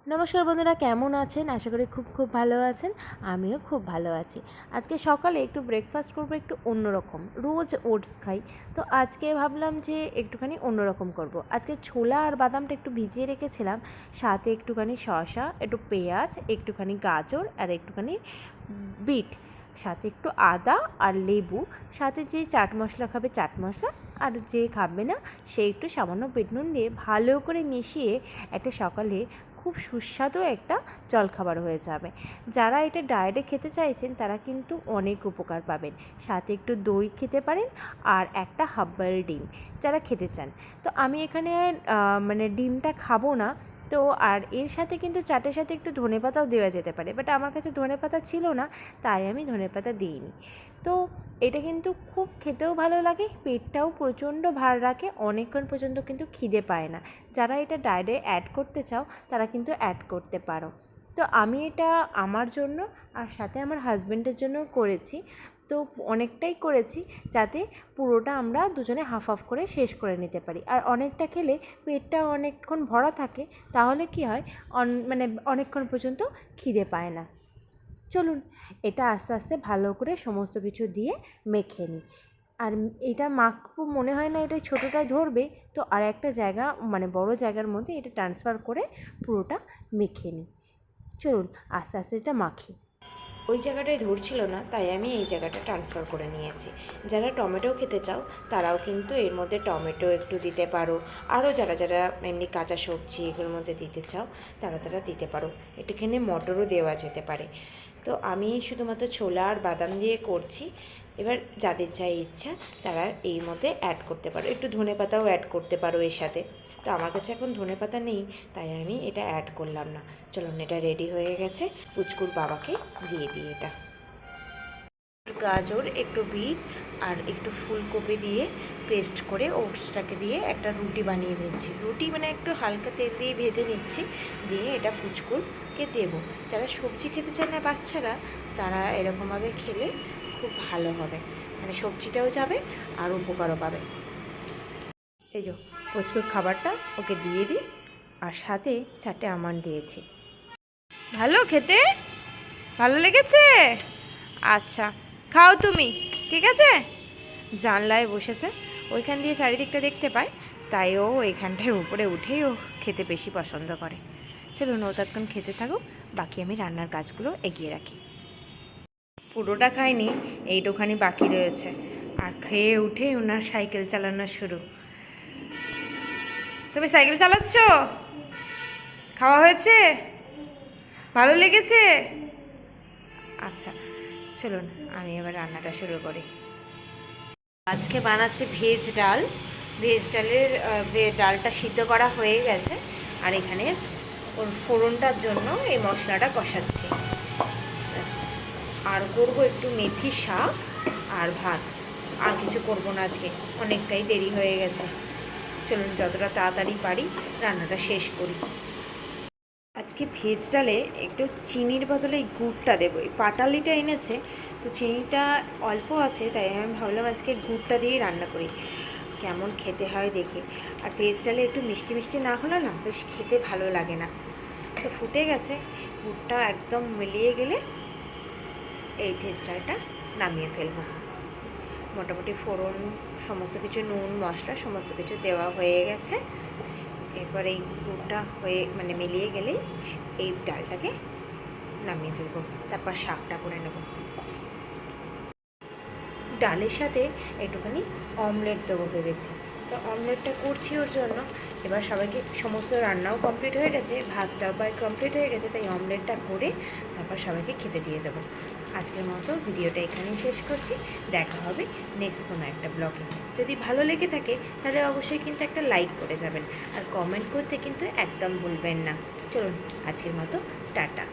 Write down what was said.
নমস্কার বন্ধুরা, কেমন আছেন? আশা করি খুব ভালো আছেন। আমিও খুব ভালো আছি। আজকে সকালে একটু ব্রেকফাস্ট করবো একটু অন্যরকম। রোজ ওটস খাই, তো আজকে ভাবলাম যে একটুখানি অন্যরকম করব। আজকে ছোলা আর বাদামটা একটু ভিজিয়ে রেখেছিলাম, সাথে একটুখানি শসা, একটু পেঁয়াজ, একটুখানি গাজর আর একটুখানি বিট, সাথে একটু আদা আর লেবু, সাথে যে চাট মশলা খাবে চাট মশলা, আর যে খাবে না সে একটু সামান্য বিট নুন দিয়ে ভালো করে মিশিয়ে একটা সকালে খুব সুস্বাদু একটা জলখাবার হয়ে যাবে। যারা এটা ডায়েটে খেতে চাইছেন তারা কিন্তু অনেক উপকার পাবেন। সাথে একটু দই খেতে পারেন আর একটা হাফ বয়েল ডিম যারা খেতে চান। তো আমি এখানে মানে ডিমটা খাবো না, তো আর এর সাথে কিন্তু চাটের সাথে একটু ধনেপাতাও দেওয়া যেতে পারে, বাট আমার কাছে ধনেপাতা ছিল না তাই আমি ধনেপাতা দিইনি। তো এটা কিন্তু খুব খেতেও ভালো লাগে, পেটটাও প্রচণ্ড ভার রাখে, অনেকক্ষণ পর্যন্ত কিন্তু খিদে পায় না। যারা এটা ডায়েটে অ্যাড করতে চাও তারা কিন্তু অ্যাড করতে পারো। তো আমি এটা আমার জন্য আর সাথে আমার হাজব্যান্ডের জন্যও করেছি। তো অনেকটাই করেছি যাতে পুরোটা আমরা দুজনে হাফ হাফ করে শেষ করে নিতে পারি। আর অনেকটা খেলে পেটটা অনেকক্ষণ ভরা থাকে, তাহলে কি হয় মানে অনেকক্ষণ পর্যন্ত খিদে পায় না। চলুন এটা আস্তে আস্তে ভালো করে সমস্ত কিছু দিয়ে মেখে নিই। আর এটা মাখবো মনে হয় না এটা ছোটোটায় ধরবে, তো আর একটা জায়গা মানে বড় জায়গার মধ্যে এটা ট্রান্সফার করে পুরোটা মেখে নিই। চলুন আস্তে আস্তে এটা মাখি। ওই জায়গাটায় ধরছিল না তাই আমি এই জায়গাটা ট্রান্সফার করে নিয়েছি। যারা টমেটো খেতে চাও তারাও কিন্তু এর মধ্যে টমেটো একটু দিতে পারো, আরও যারা যারা এমনি কাঁচা সবজি এগুলোর মধ্যে দিতে চাও তারা দিতে পারো। একটুখানি মটরও দেওয়া যেতে পারে। তো আমি শুধুমাত্র ছোলা আর বাদাম দিয়ে করছি। এবার যাদের যা ইচ্ছা তারা এর মধ্যে অ্যাড করতে পারো, একটু ধনেপাতাও অ্যাড করতে পারো এর সাথে। তো আমার কাছে এখন ধনেপাতা নেই তাই আমি এটা অ্যাড করলাম না। চলুন এটা রেডি হয়ে গেছে, পুচকুর বাবাকে দিয়ে দিই এটা। গাজর, একটু বিট আর একটু ফুলকপি দিয়ে পেস্ট করে ওটসটাকে দিয়ে একটা রুটি বানিয়ে নিচ্ছি। রুটি মানে একটু হালকা তেল দিয়ে ভেজে নিচ্ছি, দিয়ে এটা পুচকুরকে দেবো। যারা সবজি খেতে চায় না বাচ্চারা, তারা এরকমভাবে খেলে খুব ভালো হবে, মানে সবজিটাও যাবে আর উপকারও পাবে। এই যে পুচকুর খাবারটা ওকে দিয়ে দিই, আর সাথে 4টে আমন্ড দিয়েছি। ভালো খেতে, ভালো লেগেছে? আচ্ছা খাও তুমি, ঠিক আছে। জানলায় বসেছে, ওইখান দিয়ে চারিদিকটা দেখতে পায়, তাই ও এইখানটায় উপরে উঠেই ও খেতে বেশি পছন্দ করে। চলুন ও ততক্ষণ খেতে থাকুক, বাকি আমি রান্নার কাজগুলো এগিয়ে রাখি। পুরোটা খাইনি, এইটুখানি বাকি রয়েছে। আর খেয়ে উঠে ওনার সাইকেল চালানো শুরু। তুমি সাইকেল চালাচ্ছ? খাওয়া হয়েছে? ভালো লেগেছে? আচ্ছা চলুন আমি এবার রান্নাটা শুরু করি। আজকে বানাচ্ছি ভেজ ডাল। ভেজ ডালের ডালটা সিদ্ধ করা হয়ে গেছে, আর এখানে ওর ফোড়নটার জন্য এই মশলাটা কষাচ্ছি। আর করবো একটু মেথি শাক আর ভাত, আর কিছু করবো না আজকে, অনেকটাই দেরি হয়ে গেছে। চলুন যতটা তাড়াতাড়ি পারি রান্নাটা শেষ করি। আজকে ভেজ ডালে একটু চিনির বদলে গুড়টা দেবো। এই পাটালিটা এনেছে, তো চিনিটা অল্প আছে তাই আমি ভাবলাম আজকে গুড়টা দিয়েই রান্না করি, কেমন খেতে হয় দেখি। আর ভেজ ডালে একটু মিষ্টি মিষ্টি না হলে না বেশ খেতে ভালো লাগে না। তো ফুটে গেছে, গুড়টা একদম মিলিয়ে গেলে এই ভেজ ডালটা নামিয়ে ফেলবো। মোটামুটি ফোড়ন সমস্ত কিছু, নুন মশলা সমস্ত কিছু দেওয়া হয়ে গেছে। এরপর এই গুড়টা হয়ে মানে মিলিয়ে গেলেই এই ডালটাকে নামিয়ে ফেলবো, তারপর শাকটা করে নেব। ডালের সাথে একটুখানি অমলেট দেবো ভেবেছি, তো অমলেটটা করছি ওর জন্য। এবার সবাইকে সমস্ত রান্নাও কমপ্লিট হয়ে গেছে, ভাতটাও প্রায় কমপ্লিট হয়ে গেছে, তাই অমলেটটা করে তারপর সবাইকে খেতে দিয়ে দেবো। আজকের মতো ভিডিওটা এখানেই শেষ করছি, দেখা হবে নেক্সট কোনো একটা ব্লগে। যদি ভালো লেগে থাকে তাহলে অবশ্যই কিন্তু একটা লাইক করে যাবেন, আর কমেন্ট করতে কিন্তু একদম ভুলবেন না। চলুন আজকের মতো টাটা।